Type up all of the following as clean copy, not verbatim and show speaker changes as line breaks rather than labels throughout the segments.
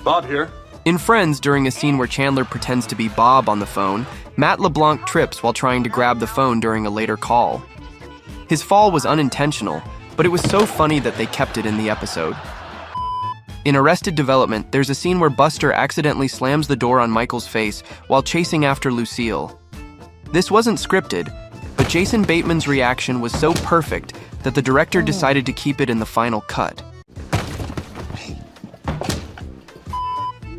Bob here.
In Friends, during a scene where Chandler pretends to be Bob on the phone, Matt LeBlanc trips while trying to grab the phone during a later call. His fall was unintentional, but it was so funny that they kept it in the episode. In Arrested Development, there's a scene where Buster accidentally slams the door on Michael's face while chasing after Lucille. This wasn't scripted, but Jason Bateman's reaction was so perfect that the director decided to keep it in the final cut.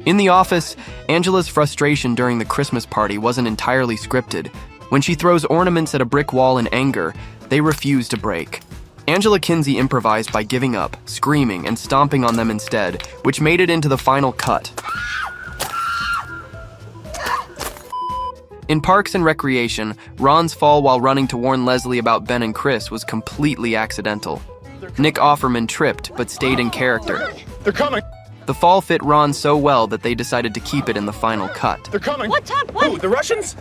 In The Office, Angela's frustration during the Christmas party wasn't entirely scripted. When she throws ornaments at a brick wall in anger, they refuse to break. Angela Kinsey improvised by giving up, screaming, and stomping on them instead, which made it into the final cut. In Parks and Recreation, Ron's fall while running to warn Leslie about Ben and Chris was completely accidental. Nick Offerman tripped, but stayed in character.
They're coming.
The fall fit Ron so well that they decided to keep it in the final cut.
They're coming.
What's up? What?
Who, the Russians?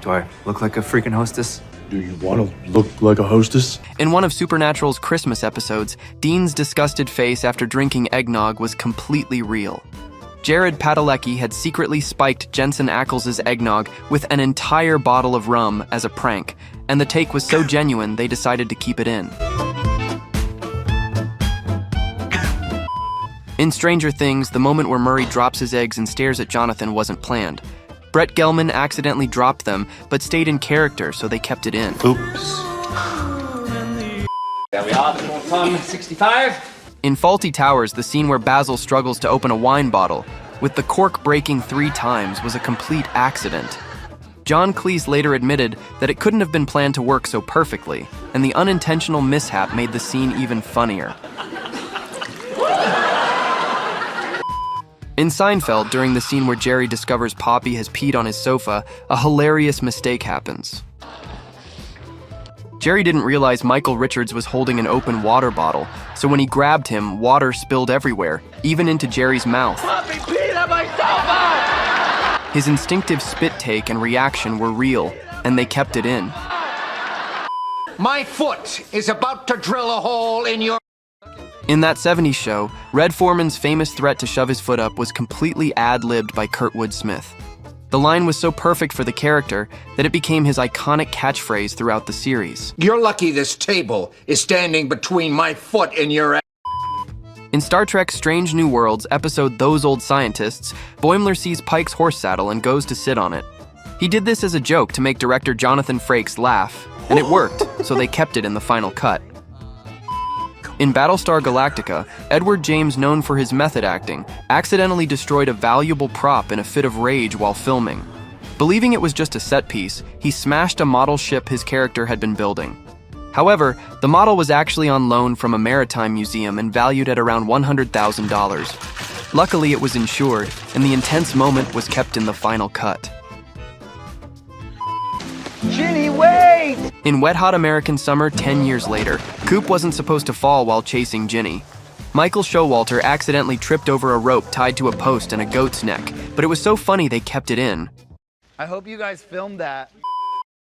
Do I look like a freaking hostess?
Do you want to look like a hostess?
In one of Supernatural's Christmas episodes, Dean's disgusted face after drinking eggnog was completely real. Jared Padalecki had secretly spiked Jensen Ackles' eggnog with an entire bottle of rum as a prank, and the take was so genuine they decided to keep it in. In Stranger Things, the moment where Murray drops his eggs and stares at Jonathan wasn't planned. Brett Gelman accidentally dropped them, but stayed in character, so they kept it in.
Oops.
There we are, the full time, 65.
In Faulty Towers, the scene where Basil struggles to open a wine bottle, with the cork breaking 3 times, was a complete accident. John Cleese later admitted that it couldn't have been planned to work so perfectly, and the unintentional mishap made the scene even funnier. In Seinfeld, during the scene where Jerry discovers Poppy has peed on his sofa, a hilarious mistake happens. Jerry didn't realize Michael Richards was holding an open water bottle, so when he grabbed him, water spilled everywhere, even into Jerry's mouth.
Poppy peed on my sofa!
His instinctive spit take and reaction were real, and they kept it in.
My foot is about to drill a hole in your...
In That 70s Show, Red Foreman's famous threat to shove his foot up was completely ad-libbed by Kurtwood Smith. The line was so perfect for the character that it became his iconic catchphrase throughout the series.
You're lucky this table is standing between my foot and your ass.
In Star Trek Strange New Worlds episode Those Old Scientists, Boimler sees Pike's horse saddle and goes to sit on it. He did this as a joke to make director Jonathan Frakes laugh, and it worked, so they kept it in the final cut. In Battlestar Galactica, Edward James, known for his method acting, accidentally destroyed a valuable prop in a fit of rage while filming. Believing it was just a set piece, he smashed a model ship his character had been building. However, the model was actually on loan from a maritime museum and valued at around $100,000. Luckily, it was insured, and the intense moment was kept in the final cut.
Ginny, wait!
In Wet Hot American Summer 10 years later, Coop wasn't supposed to fall while chasing Ginny. Michael Showalter accidentally tripped over a rope tied to a post and a goat's neck, but it was so funny they kept it in.
I hope you guys filmed that.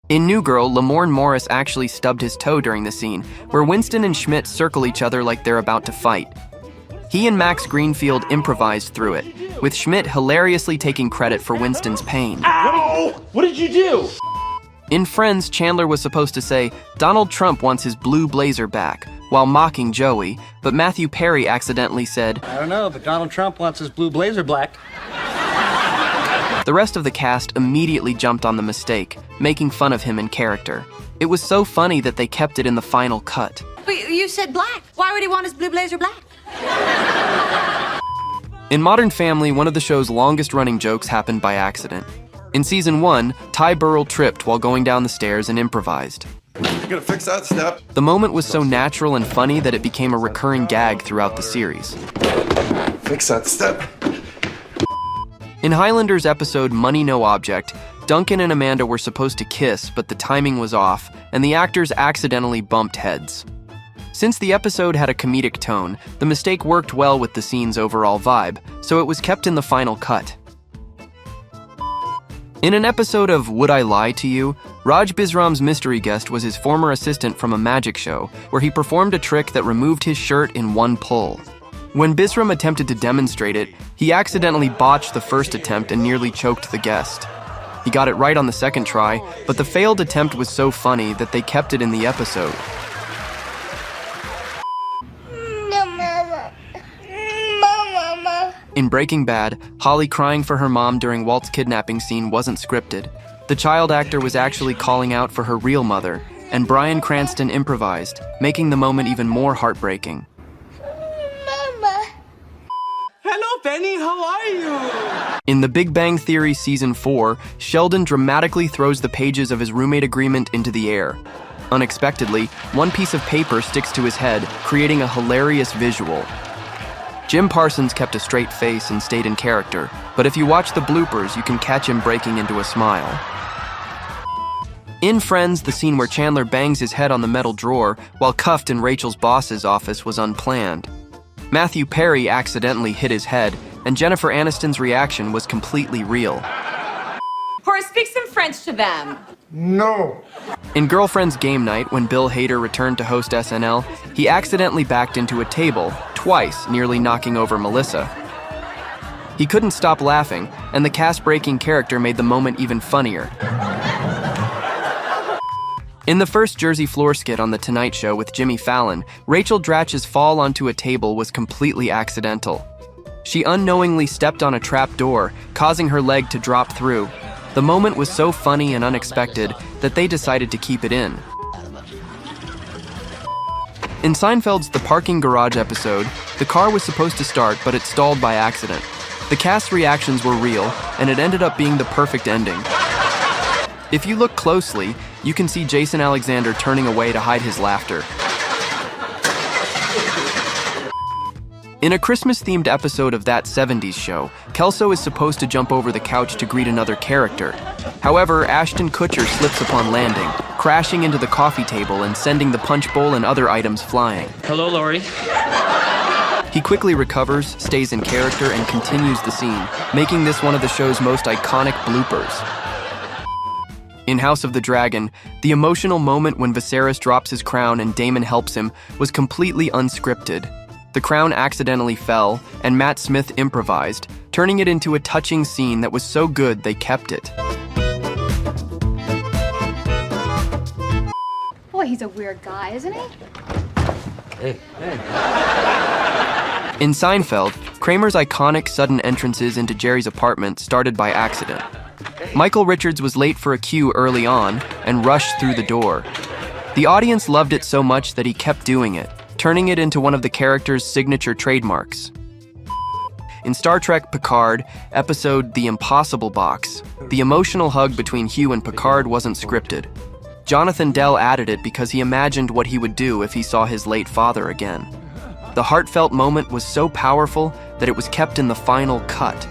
In New Girl, Lamorne Morris actually stubbed his toe during the scene, where Winston and Schmidt circle each other like they're about to fight. He and Max Greenfield improvised through it, with Schmidt hilariously taking credit for Winston's pain.
Ow! What did you do?
In Friends, Chandler was supposed to say, "Donald Trump wants his blue blazer back," while mocking Joey, but Matthew Perry accidentally said,
I don't know, but Donald Trump wants his blue blazer black.
The rest of the cast immediately jumped on the mistake, making fun of him in character. It was so funny that they kept it in the final cut.
But you said black. Why would he want his blue blazer black?
In Modern Family, one of the show's longest-running jokes happened by accident. In Season 1, Ty Burrell tripped while going down the stairs and improvised.
You gotta fix that step.
The moment was so natural and funny that it became a recurring gag throughout the series.
Fix that step.
In Highlander's episode Money No Object, Duncan and Amanda were supposed to kiss, but the timing was off, and the actors accidentally bumped heads. Since the episode had a comedic tone, the mistake worked well with the scene's overall vibe, so it was kept in the final cut. In an episode of Would I Lie to You, Raj Bisram's mystery guest was his former assistant from a magic show, where he performed a trick that removed his shirt in one pull. When Bisram attempted to demonstrate it, he accidentally botched the first attempt and nearly choked the guest. He got it right on the second try, but the failed attempt was so funny that they kept it in the episode. In Breaking Bad, Holly crying for her mom during Walt's kidnapping scene wasn't scripted. The child actor was actually calling out for her real mother, and Bryan Cranston improvised, making the moment even more heartbreaking.
Hello, Penny, how are you?
In The Big Bang Theory Season 4, Sheldon dramatically throws the pages of his roommate agreement into the air. Unexpectedly, one piece of paper sticks to his head, creating a hilarious visual. Jim Parsons kept a straight face and stayed in character, but if you watch the bloopers, you can catch him breaking into a smile. In Friends, the scene where Chandler bangs his head on the metal drawer while cuffed in Rachel's boss's office was unplanned. Matthew Perry accidentally hit his head, and Jennifer Aniston's reaction was completely real.
Horace, speak some French to them.
No.
In Girlfriend's Game Night, when Bill Hader returned to host SNL, he accidentally backed into a table, twice, nearly knocking over Melissa. He couldn't stop laughing, and the cast-breaking character made the moment even funnier. In the first Jersey Floor skit on The Tonight Show with Jimmy Fallon, Rachel Dratch's fall onto a table was completely accidental. She unknowingly stepped on a trap door, causing her leg to drop through. The moment was so funny and unexpected that they decided to keep it in. In Seinfeld's The Parking Garage episode, the car was supposed to start, but it stalled by accident. The cast's reactions were real, and it ended up being the perfect ending. If you look closely, you can see Jason Alexander turning away to hide his laughter. In a Christmas-themed episode of That 70s Show, Kelso is supposed to jump over the couch to greet another character. However, Ashton Kutcher slips upon landing, crashing into the coffee table and sending the punch bowl and other items flying.
Hello, Lori.
He quickly recovers, stays in character, and continues the scene, making this one of the show's most iconic bloopers. In House of the Dragon, the emotional moment when Viserys drops his crown and Daemon helps him was completely unscripted. The crown accidentally fell, and Matt Smith improvised, turning it into a touching scene that was so good they kept it.
Boy, he's a weird guy, isn't he?
In Seinfeld, Kramer's iconic sudden entrances into Jerry's apartment started by accident. Michael Richards was late for a cue early on and rushed through the door. The audience loved it so much that he kept doing it, turning it into one of the character's signature trademarks. In Star Trek Picard, episode The Impossible Box, the emotional hug between Hugh and Picard wasn't scripted. Jonathan Dell added it because he imagined what he would do if he saw his late father again. The heartfelt moment was so powerful that it was kept in the final cut.